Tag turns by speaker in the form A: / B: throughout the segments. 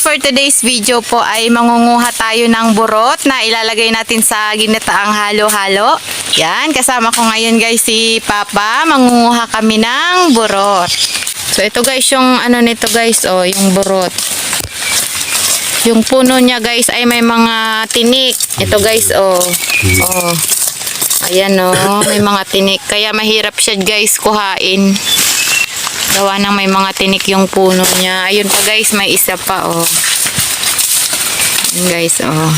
A: for today's video po ay mangunguha tayo ng burot na ilalagay natin sa ginataang halo-halo. Yan, kasama ko ngayon guys si Papa. Mangunguha kami ng burot. So ito guys yung ano nito guys, oh, yung burot. Yung puno niya guys ay may mga tinik. Ito guys, oh. Oh. Ayan oh, may mga tinik. Kaya mahirap siya guys kuhain. Gawa ng may mga tinik yung puno niya. Ayun pa guys, may isa pa oh. Ayun guys oh.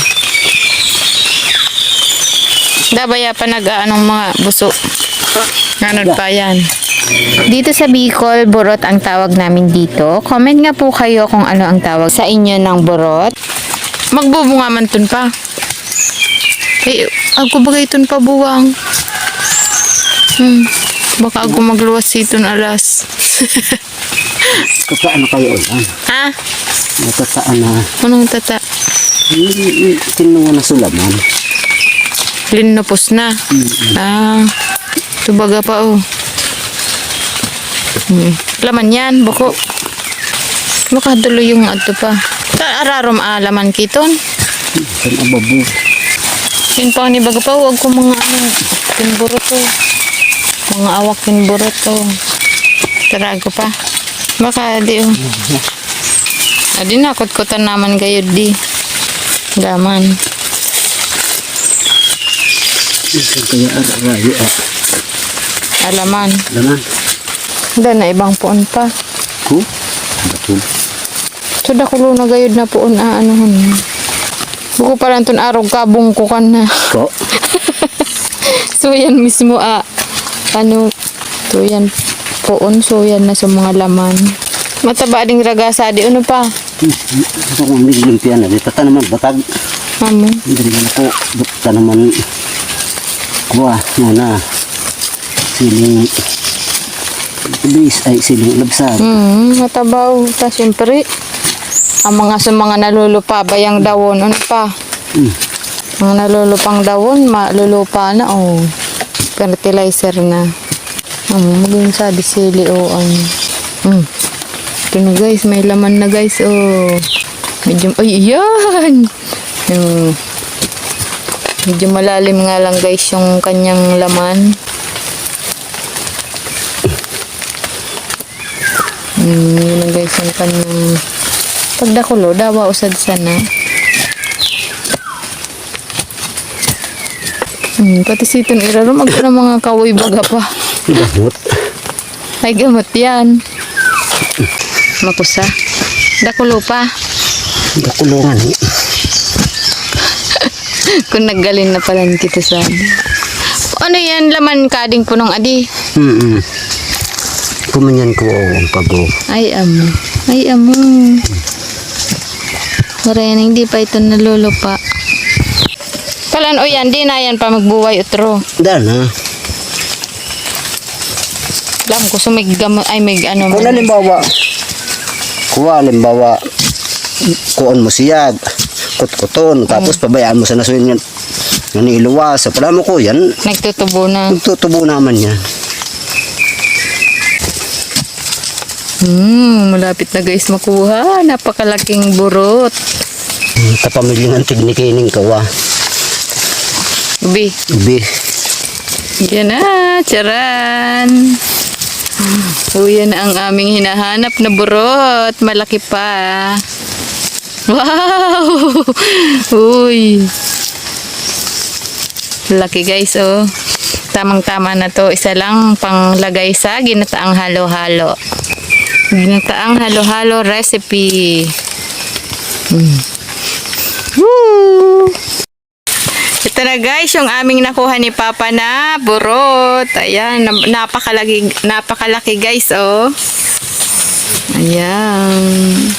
A: Dabaya pa nag-aanong mga buso. Ganun pa yan. Dito sa Bicol, burot ang tawag namin dito. Comment nga po kayo kung ano ang tawag sa inyo ng burot. Magbubunga man tun pa. Eh, ako bagay tun pa buwang. Baka ako magluwas siton alas.
B: Tataan na kayo ulan.
A: Ha?
B: Tataan na.
A: Anong tata?
B: Tinungan na sulaman.
A: Linopos na. Ah, tubaga pa oh. Laman yan, buko. Makadulo yung ato pa. Ararom laman kiton.
B: Kan ababu.
A: Yun pa ni baga pa, huwag ko mga ano, pinburot to. Mga awak pinburot to. Tarago pa. Baka di oh. Adi na, kot-kotan naman kayo di. Gaman.
B: Kaya arayo
A: Alaman.
B: Laman.
A: Hindi na ibang puon pa.
B: Ko? Bakit?
A: So dakulo na gayod na puon anuhan. Buko pa lang itong araw kabong ko kan na.
B: Ko?
A: So yan mismo ano, so yan puon, so yan na sa mga laman. Mataba ding ragasa, di ano pa?
B: Ito kung may limpian na, di tatanaman batag.
A: Mamo.
B: Hindi naman ako, tanaman kuha, na siling bis ay siling labsad.
A: Matabaw. Ta siyempre, ang mga nalulupa bayang dawon, ano pa? Mga nalulupang dawon, malulupa na, oh. Fertilizer na. Maging sa disili, oh. Ito na guys, may laman na guys, oh. Medyo, ay, yan! Medyo malalim nga lang guys yung kanyang laman. Yun lang guys yung kanyang pagdakulo, dawa usad sana. Pati siton iraro, magkano mga kawoy baga pa.
B: Gamot.
A: Ay gamot yan. Makusa. Dakulo pa.
B: Dakulungan.
A: Kung naggalin na pala kita sa ano yan, laman kading punong adi.
B: Kumanyan ko ang pago.
A: Ay amo. Ay amo. Maray hindi pa ito nalulupa. Palan o yan, di na yan pa magbuway utro.
B: Dana.
A: Alam ko so may gamot, ay may ano.
B: Kung halimbawa, kuon mo siyag, kut-kuton, tapos pabayaan mo sa nasuin yan. Naniluwas, pala mo ko yan.
A: Nagtutubo na.
B: Nagtutubo naman yan.
A: Malapit na guys makuha. Napakalaking burot.
B: Kapamilyang tignikining kawa.
A: Ubi.
B: Ubi.
A: Yan na, charan. Yan ang aming hinahanap na burot. Malaki pa. Wow! Uy. Laki guys, oh. Tamang-tama na to. Isa lang panglagay sa ginataang halo-halo. Ginataang halo-halo recipe. Woo! Ito na guys, yung aming nakuha ni Papa na burot. Ayan, napakalaki guys, oh. Ayan.